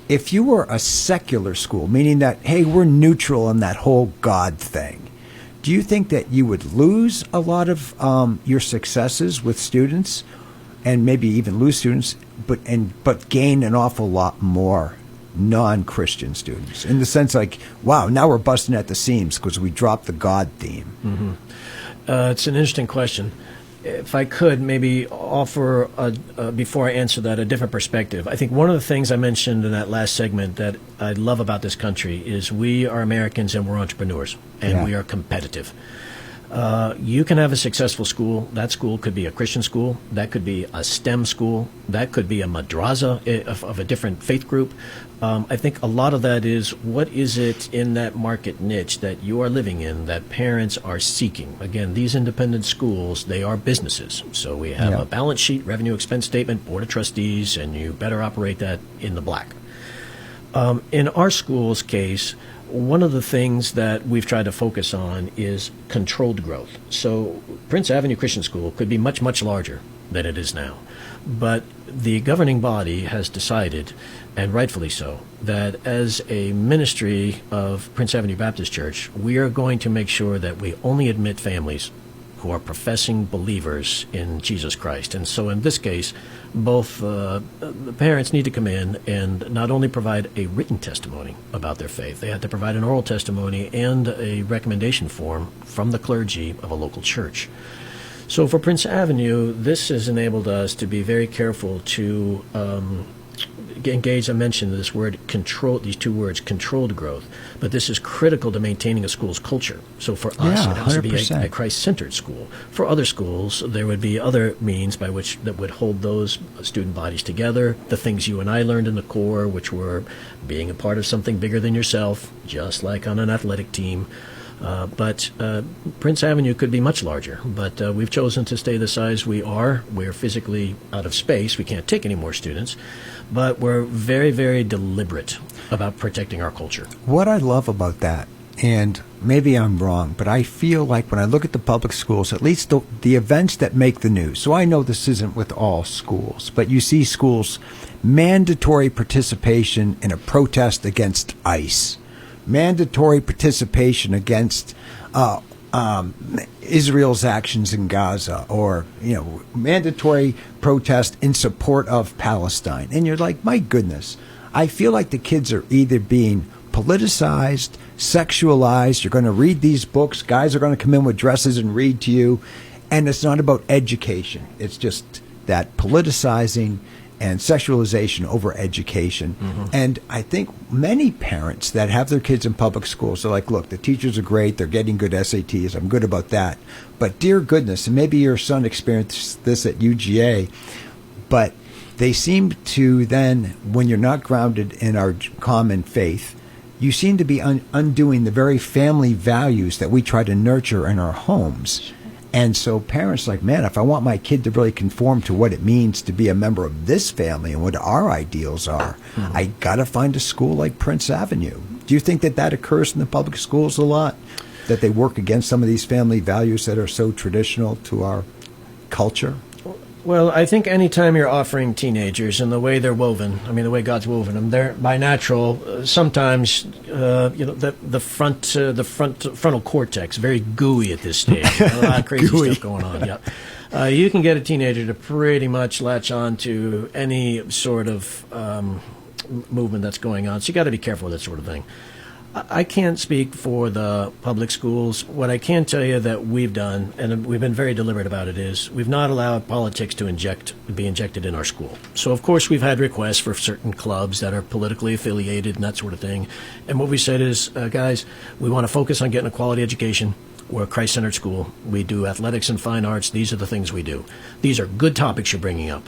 Speaker 1: if you were a secular school, meaning that, hey, we're neutral on that whole God thing, do you think that you would lose a lot of your successes with students, and maybe even lose students, but gain an awful lot more non-Christian students? In the sense, like, wow, now we're busting at the seams because we dropped the God theme.
Speaker 3: It's an interesting question. If I could maybe offer, before I answer that, a different perspective. I think one of the things I mentioned in that last segment that I love about this country is we are Americans and we're entrepreneurs, and we are competitive. You can have a successful school. That school could be a Christian school. That could be a STEM school. That could be a madrasa of a different faith group. I think a lot of that is, what is it in that market niche that you are living in that parents are seeking? Again, these independent schools, they are businesses. So we have a balance sheet, revenue expense statement, board of trustees, and you better operate that in the black. In our school's case, one of the things that we've tried to focus on is controlled growth. So Prince Avenue Christian School could be much, much larger than it is now. But the governing body has decided, and rightfully so, that as a ministry of Prince Avenue Baptist Church, we are going to make sure that we only admit families who are professing believers in Jesus Christ. And so in this case, both the parents need to come in and not only provide a written testimony about their faith, they have to provide an oral testimony and a recommendation form from the clergy of a local church. So for Prince Avenue, this has enabled us to be very careful to engage. I mentioned this word control, these two words, controlled growth, but this is critical to maintaining a school's culture. So for us, it has to be a Christ-centered school. For other schools, there would be other means by which that would hold those student bodies together. The things you and I learned in the Corps, which were being a part of something bigger than yourself, just like on an athletic team. But Prince Avenue could be much larger, but we've chosen to stay the size we are. We're physically out of space. We can't take any more students, but we're very, very deliberate about protecting our culture.
Speaker 1: What I love about that and maybe I'm wrong, but I feel like when I look at the public schools, at least the events that make the news, so I know this isn't with all schools, but you see schools mandatory participation in a protest against ICE, mandatory participation against Israel's actions in Gaza, or mandatory protest in support of Palestine. And you're like, my goodness, I feel like the kids are either being politicized, sexualized. You're going to read these books. Guys are going to come in with dresses and read to you. And it's not about education. It's just that politicizing and sexualization over education. Mm-hmm. And I think many parents that have their kids in public schools are like, look, the teachers are great. They're getting good SATs. I'm good about that. But dear goodness, and maybe your son experienced this at UGA, but they seem to then, when you're not grounded in our common faith, you seem to be undoing the very family values that we try to nurture in our homes. And so parents are like, man, if I want my kid to really conform to what it means to be a member of this family and what our ideals are, mm-hmm. I got to find a school like Prince Avenue. Do you think that occurs in the public schools a lot? That they work against some of these family values that are so traditional to our culture?
Speaker 3: Well, I think anytime you're offering teenagers and the way they're woven, I mean, the way God's woven them, they're by natural. Sometimes, the frontal cortex very gooey at this stage. A lot of crazy stuff going on. Yeah, you can get a teenager to pretty much latch on to any sort of movement that's going on. So you got to be careful with that sort of thing. I can't speak for the public schools. What I can tell you that we've done, and we've been very deliberate about it, is we've not allowed politics to be injected in our school. So, of course, we've had requests for certain clubs that are politically affiliated and that sort of thing. And what we said is, guys, we want to focus on getting a quality education. We're a Christ-centered school. We do athletics and fine arts. These are the things we do. These are good topics you're bringing up.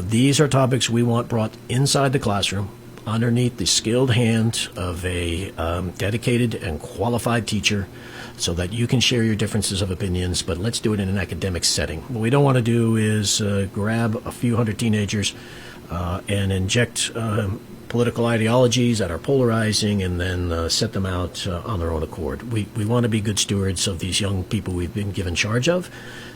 Speaker 3: These are topics we want brought inside the classroom, underneath the skilled hand of a dedicated and qualified teacher, so that you can share your differences of opinions, but let's do it in an academic setting. What we don't want to do is grab a few hundred teenagers and inject political ideologies that are polarizing and then set them out on their own accord. We want to be good stewards of these young people we've been given charge of.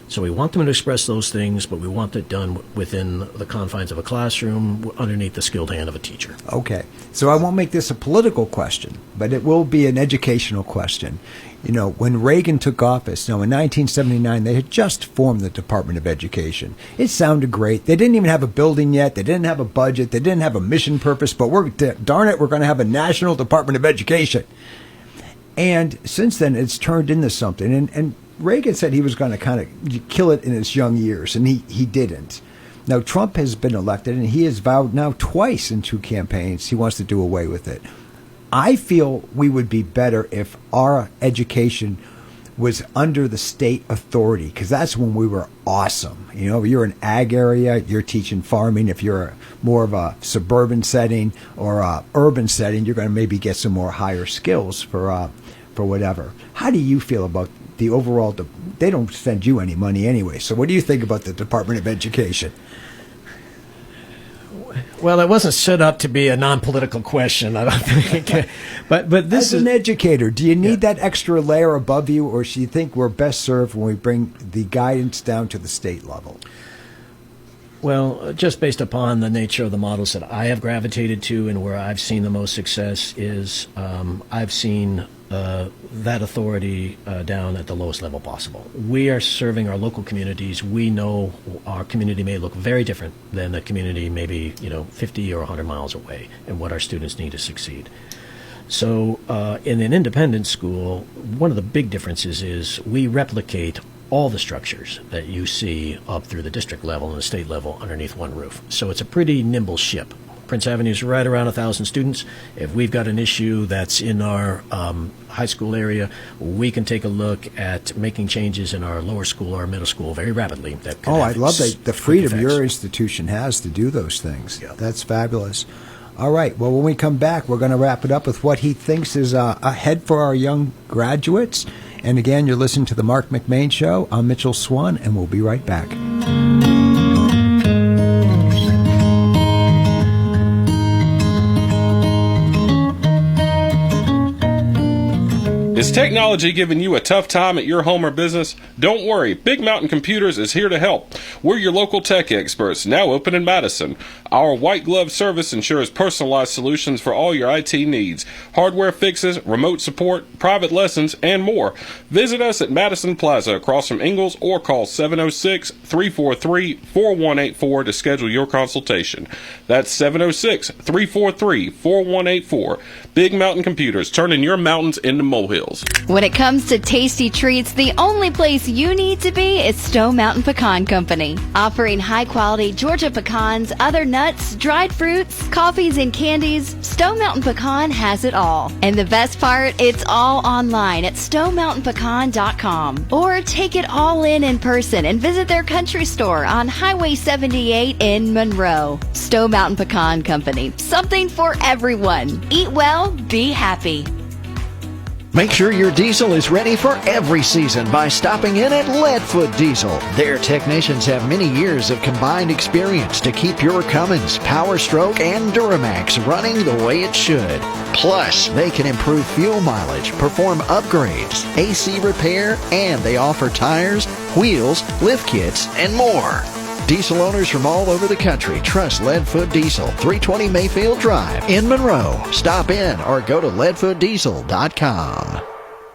Speaker 3: So we want them to express those things, but we want it done within the confines of a classroom, underneath the skilled hand of a teacher.
Speaker 1: Okay. So I won't make this a political question, but it will be an educational question. When Reagan took office, in 1979, they had just formed the Department of Education. It sounded great. They didn't even have a building yet. They didn't have a budget. They didn't have a mission purpose, but we're going to have a National Department of Education. And since then, it's turned into something. And Reagan said he was going to kind of kill it in his young years, and he didn't. Now, Trump has been elected, and he has vowed now twice in 2 campaigns he wants to do away with it. I feel we would be better if our education was under the state authority, because that's when we were awesome. If you're an ag area, you're teaching farming. If you're more of a suburban setting or a urban setting, you're going to maybe get some more higher skills for whatever. How do you feel about the overall? They don't send you any money anyway. So what do you think about the Department of Education?
Speaker 3: Well, it wasn't set up to be a non-political question, I don't think. but this
Speaker 1: As an educator, do you need that extra layer above you, or do you think we're best served when we bring the guidance down to the state level?
Speaker 3: Well, just based upon the nature of the models that I have gravitated to and where I've seen the most success is I've seen that authority down at the lowest level possible. We are serving our local communities. We know our community may look very different than a community maybe 50 or 100 miles away, and what our students need to succeed. So in an independent school, one of the big differences is we replicate all the structures that you see up through the district level and the state level underneath one roof. So it's a pretty nimble ship. Prince Avenue is right around 1,000 students. If we've got an issue that's in our high school area, we can take a look at making changes in our lower school or middle school very rapidly.
Speaker 1: I love the freedom your institution has to do those things. Yeah. That's fabulous. All right. Well, when we come back, we're going to wrap it up with what he thinks is ahead for our young graduates. And again, you're listening to the Marc McMain Show. I'm Mitchell Swan, and we'll be right back.
Speaker 10: Is technology giving you a tough time at your home or business? Don't worry, Big Mountain Computers is here to help. We're your local tech experts, now open in Madison. Our white glove service ensures personalized solutions for all your IT needs. Hardware fixes, remote support, private lessons, and more. Visit us at Madison Plaza across from Ingalls or call 706-343-4184 to schedule your consultation. That's 706-343-4184. Big Mountain Computers, turning your mountains into molehills.
Speaker 6: When it comes to tasty treats, the only place you need to be is Stone Mountain Pecan Company. Offering high-quality Georgia pecans, other nuts, dried fruits, coffees, and candies, Stone Mountain Pecan has it all. And the best part, it's all online at stonemountainpecan.com. Or take it all in person and visit their country store on Highway 78 in Monroe. Stone Mountain Pecan Company. Something for everyone. Eat well, be happy.
Speaker 11: Make sure your diesel is ready for every season by stopping in at Leadfoot Diesel. Their technicians have many years of combined experience to keep your Cummins, Power Stroke, and Duramax running the way it should. Plus, they can improve fuel mileage, perform upgrades, AC repair, and they offer tires, wheels, lift kits, and more. Diesel owners from all over the country trust Leadfoot Diesel, 320 Mayfield Drive in Monroe. Stop in or go to leadfootdiesel.com.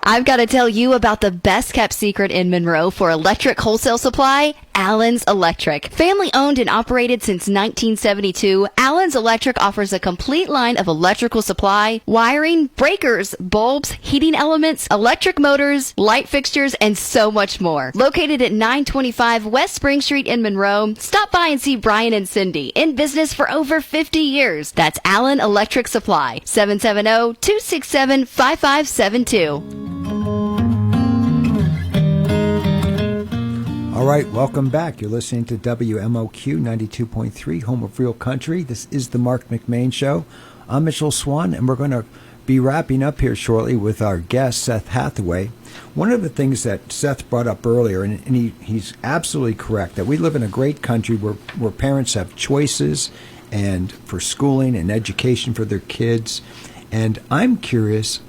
Speaker 6: I've got to tell you about the best kept secret in Monroe for electric wholesale supply, Allen's Electric. Family owned and operated since 1972, Allen's Electric offers a complete line of electrical supply, wiring, breakers, bulbs, heating elements, electric motors, light fixtures, and so much more. Located at 925 West Spring Street in Monroe, stop by and see Brian and Cindy, in business for over 50 years. That's Allen Electric Supply, 770-267-5572.
Speaker 1: All right, welcome back. You're listening to WMOQ 92.3, home of real country. This is the Marc McMain Show. I'm Mitchell Swan, and we're going to be wrapping up here shortly with our guest, Seth Hathaway. One of the things that Seth brought up earlier, and he's absolutely correct, that we live in a great country where parents have choices and for schooling and education for their kids. And I'm curious,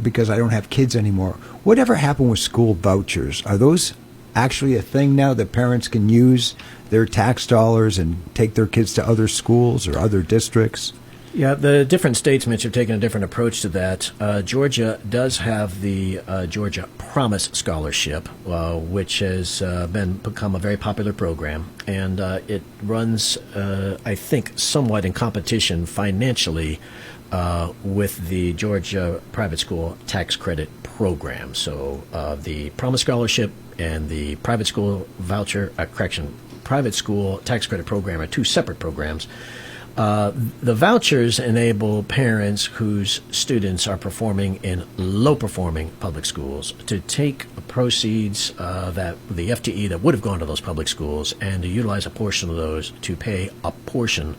Speaker 1: because I don't have kids anymore, whatever happened with school vouchers? Are those actually a thing now that parents can use their tax dollars and take their kids to other schools or other districts?
Speaker 3: Yeah, the different states, Mitch, have taken a different approach to that. Georgia does have the Georgia Promise Scholarship, which has become a very popular program, and it runs, I think, somewhat in competition financially with the Georgia Private School Tax Credit Program. So the Promise Scholarship and the private school private school tax credit program are two separate programs. The vouchers enable parents whose students are performing in low-performing public schools to take proceeds that the FTE that would have gone to those public schools and to utilize a portion of those to pay a portion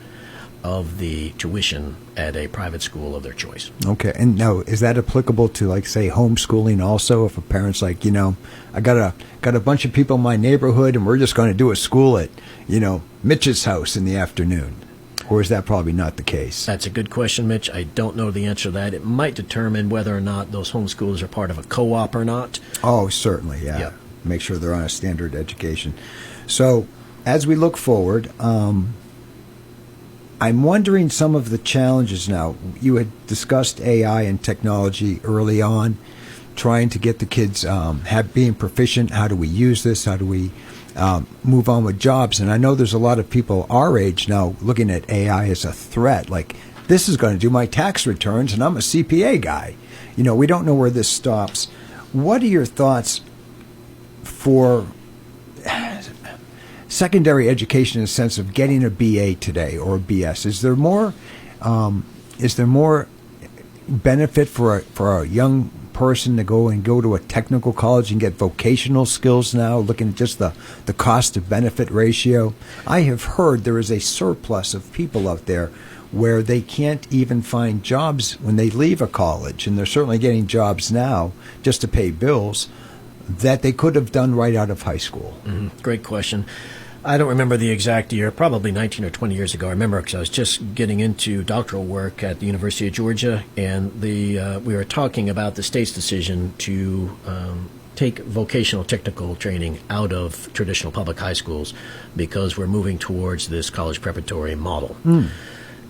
Speaker 3: of the tuition at a private school of their choice. Okay,
Speaker 1: and now is that applicable to, like, say, homeschooling also? If a parent's like, I got a bunch of people in my neighborhood, and we're just going to do a school at, Mitch's house in the afternoon, or is that probably not the case?
Speaker 3: That's a good question, Mitch. I don't know the answer to that. It might determine whether or not those homeschoolers are part of a co-op or not.
Speaker 1: Oh, certainly, yeah. Yep. Make sure they're on a standard education. So, as we look forward, I'm wondering some of the challenges now. You had discussed AI and technology early on, trying to get the kids being proficient. How do we use this? How do we move on with jobs? And I know there's a lot of people our age now looking at AI as a threat. Like, this is going to do my tax returns, and I'm a CPA guy. We don't know where this stops. What are your thoughts for secondary education in the sense of getting a BA today or a BS? Is there more benefit for a young person to go to a technical college and get vocational skills now, looking at just the cost of benefit ratio? I have heard there is a surplus of people out there where they can't even find jobs when they leave a college, and they're certainly getting jobs now just to pay bills that they could have done right out of high school.
Speaker 3: Mm-hmm. Great question. I don't remember the exact year, probably 19 or 20 years ago. I remember because I was just getting into doctoral work at the University of Georgia, and we were talking about the state's decision to take vocational technical training out of traditional public high schools because we're moving towards this college preparatory model.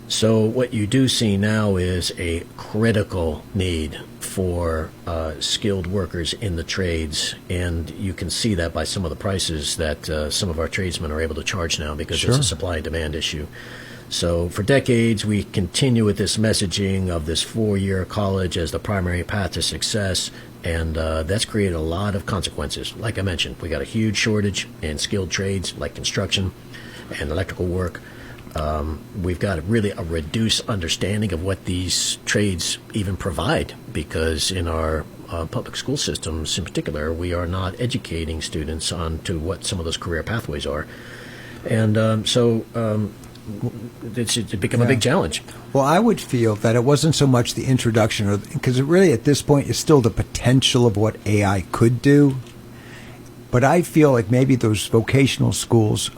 Speaker 3: So what you do see now is a critical need for skilled workers in the trades, and you can see that by some of the prices that some of our tradesmen are able to charge now because it's a supply and demand issue. So for decades, we continue with this messaging of this 4-year college as the primary path to success, and that's created a lot of consequences. Like I mentioned, we got a huge shortage in skilled trades like construction and electrical work. We've got really a reduced understanding of what these trades even provide because in our public school systems in particular, we are not educating students on to what some of those career pathways are. And so it's become a big challenge.
Speaker 1: Well, I would feel that it wasn't so much the introduction, because really at this point it's still the potential of what AI could do. But I feel like maybe those vocational schools,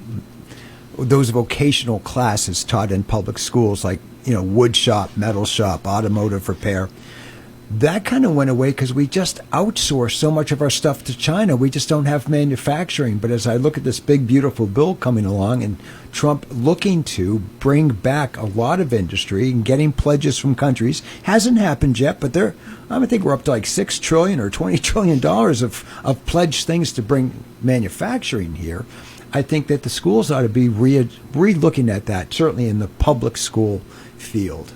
Speaker 1: those vocational classes taught in public schools, like, wood shop, metal shop, automotive repair, that kind of went away because we just outsource so much of our stuff to China. We just don't have manufacturing. But as I look at this big, beautiful bill coming along and Trump looking to bring back a lot of industry and getting pledges from countries, hasn't happened yet, but I think we're up to like $6 trillion or $20 trillion of pledged things to bring manufacturing here. I think that the schools ought to be re-looking at that, certainly in the public school field.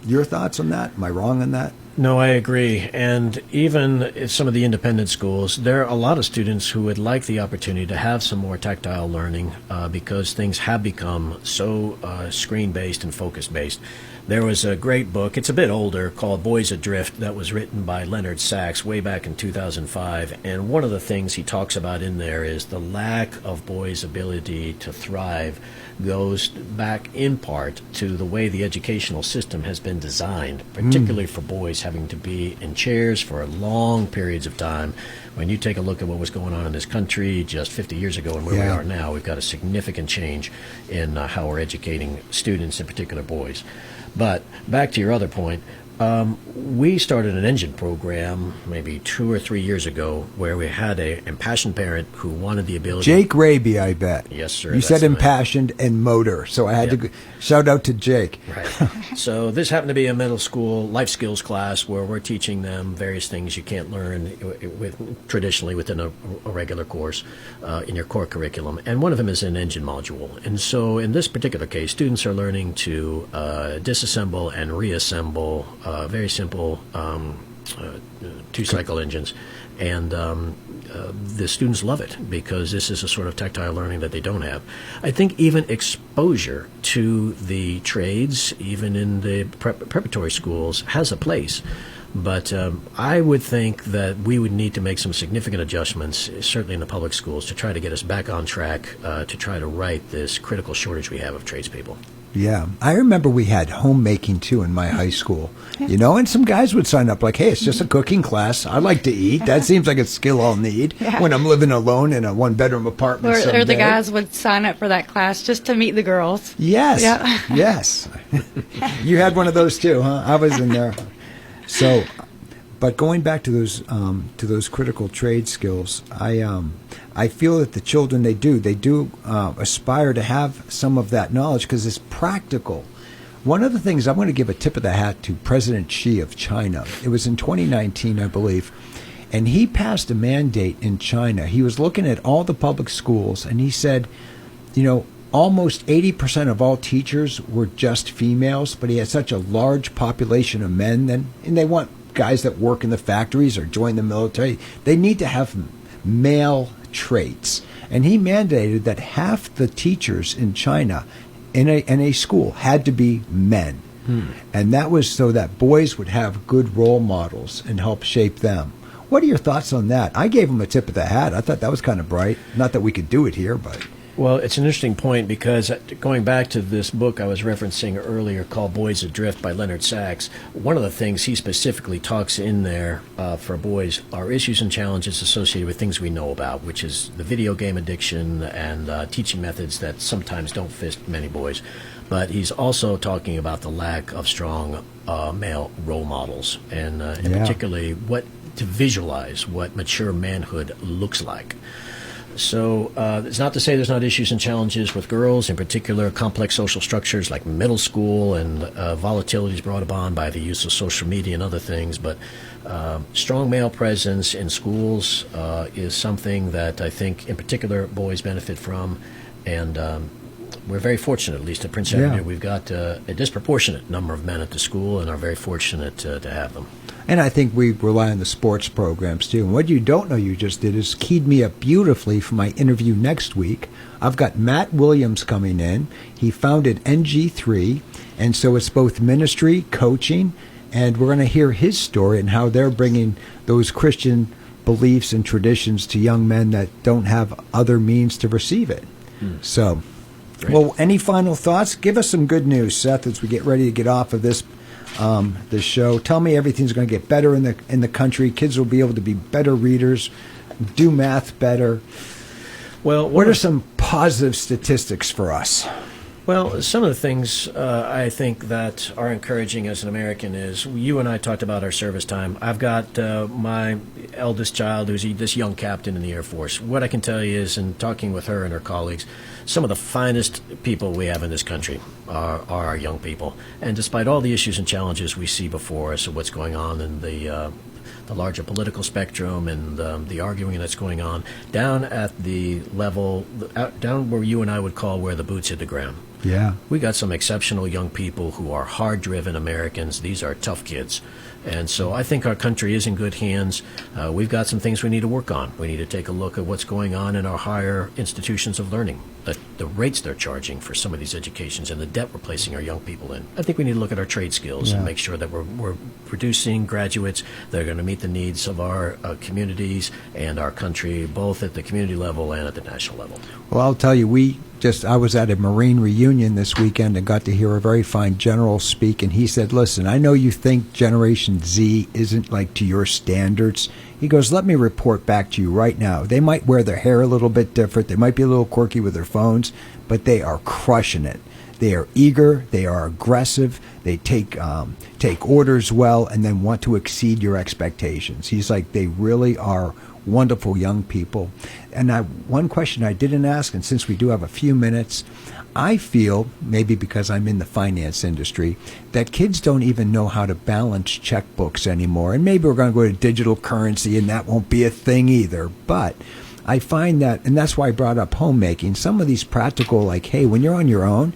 Speaker 1: Your thoughts on that? Am I wrong on that?
Speaker 3: No, I agree. And even in some of the independent schools, there are a lot of students who would like the opportunity to have some more tactile learning because things have become so screen-based and focus-based. There was a great book, it's a bit older, called Boys Adrift, that was written by Leonard Sachs way back in 2005. And one of the things he talks about in there is the lack of boys' ability to thrive goes back in part to the way the educational system has been designed, particularly for boys having to be in chairs for long periods of time. When you take a look at what was going on in this country just 50 years ago and where we are now, we've got a significant change in how we're educating students, in particular boys. But back to your other point, we started an engine program maybe 2 or 3 years ago where we had an impassioned parent who wanted the ability.
Speaker 1: Jake Raby, I bet.
Speaker 3: Yes, sir.
Speaker 1: You said impassioned and motor, so I had to shout out to Jake.
Speaker 3: Right. So this happened to be a middle school life skills class where we're teaching them various things you can't learn traditionally within a regular course in your core curriculum. And one of them is an engine module. And so in this particular case, students are learning to disassemble and reassemble very simple two-cycle engines, and the students love it because this is a sort of tactile learning that they don't have. I think even exposure to the trades, even in the preparatory schools, has a place. But I would think that we would need to make some significant adjustments, certainly in the public schools, to try to get us back on track to try to right this critical shortage we have of tradespeople.
Speaker 1: Yeah. I remember we had homemaking, too, in my high school. And some guys would sign up like, hey, it's just a cooking class. I like to eat. That seems like a skill I'll need when I'm living alone in a one-bedroom apartment someday.
Speaker 2: Or the guys would sign up for that class just to meet the girls.
Speaker 1: Yes. Yeah. Yes. You had one of those, too, huh? I was in there. So, but going back to those critical trade skills, I feel that the children they do aspire to have some of that knowledge because it's practical. One of the things I'm going to give a tip of the hat to President Xi of China. It was in 2019, I believe, and he passed a mandate in China. He was looking at all the public schools, and he said, almost 80% of all teachers were just females, but he had such a large population of men, and they want guys that work in the factories or join the military. They need to have male traits. And he mandated that half the teachers in China in a school had to be men. And that was so that boys would have good role models and help shape them. What are your thoughts on that? I gave him a tip of the hat. I thought that was kind of bright. Not that we could do it here, but...
Speaker 3: Well, it's an interesting point because going back to this book I was referencing earlier called Boys Adrift by Leonard Sachs, one of the things he specifically talks in there for boys are issues and challenges associated with things we know about, which is the video game addiction and teaching methods that sometimes don't fit many boys. But he's also talking about the lack of strong male role models and particularly what to visualize what mature manhood looks like. So it's not to say there's not issues and challenges with girls, in particular complex social structures like middle school and volatilities brought upon by the use of social media and other things. But strong male presence in schools is something that I think in particular boys benefit from. And we're very fortunate, at least at Prince Edward, we've got a disproportionate number of men at the school and are very fortunate to have them.
Speaker 1: And I think we rely on the sports programs, too. And what you don't know you just did is keyed me up beautifully for my interview next week. I've got Matt Williams coming in. He founded NG3, and so it's both ministry, coaching, and we're going to hear his story and how they're bringing those Christian beliefs and traditions to young men that don't have other means to receive it. So, well, any final thoughts? Give us some good news, Seth, as we get ready to get off of this show. Tell me everything's going to get better in the country. Kids will be able to be better readers, do math better. Well, what are some positive statistics for us?
Speaker 3: Well, some of the things I think that are encouraging as an American is you and I talked about our service time. I've got my eldest child who's this young captain in the Air Force. What I can tell you is, in talking with her and her colleagues, some of the finest people we have in this country are our young people. And despite all the issues and challenges we see before us of what's going on in the larger political spectrum and the arguing that's going on, down at the level, down where you and I would call where the boots hit the ground.
Speaker 1: Yeah.
Speaker 3: We got some exceptional young people who are hard-driven Americans. These are tough kids. And so I think our country is in good hands. We've got some things we need to work on. We need to take a look at what's going on in our higher institutions of learning, the rates they're charging for some of these educations and the debt we're placing our young people in. I think we need to look at our trade skills and make sure that we're producing graduates that are going to meet the needs of our communities and our country, both at the community level and at the national level.
Speaker 1: Well, I'll tell you, I was at a Marine reunion this weekend and got to hear a very fine general speak, and he said, listen, I know you think Generation Z isn't like to your standards. He goes, let me report back to you right now. They might wear their hair a little bit different. They might be a little quirky with their phones, but they are crushing it. They are eager. They are aggressive. They take orders well and then want to exceed your expectations. He's like, they really are wonderful young people. And one question I didn't ask, and since we do have a few minutes, I feel, maybe because I'm in the finance industry, that kids don't even know how to balance checkbooks anymore. And maybe we're going to go to digital currency, and that won't be a thing either. But I find that, and that's why I brought up homemaking, some of these practical, like, hey, when you're on your own,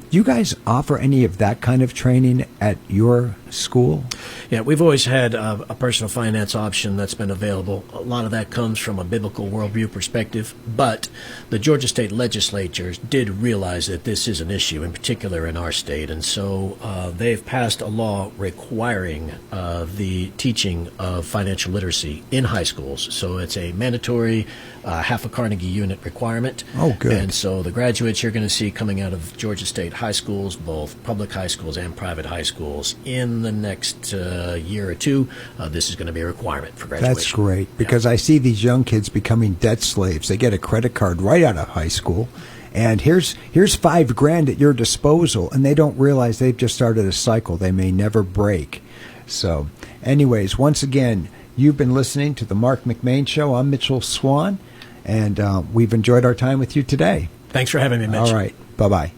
Speaker 1: do you guys offer any of that kind of training at your school?
Speaker 3: Yeah, we've always had a personal finance option that's been available. A lot of that comes from a biblical worldview perspective, but the Georgia State Legislature did realize that this is an issue, in particular in our state, and so they've passed a law requiring the teaching of financial literacy in high schools. So it's a mandatory half a Carnegie unit requirement.
Speaker 1: Oh, good.
Speaker 3: And so the graduates you're going to see coming out of Georgia State high schools, both public high schools and private high schools, in the next year or two, this is going to be a requirement for graduation.
Speaker 1: That's great, because I see these young kids becoming debt slaves. They get a credit card right out of high school, and here's $5,000 at your disposal, and they don't realize they've just started a cycle they may never break. So, anyways, once again, you've been listening to the Marc McMain Show. I'm Mitchell Swan, and we've enjoyed our time with you today.
Speaker 3: Thanks for having me, Mitch.
Speaker 1: All right. Bye-bye.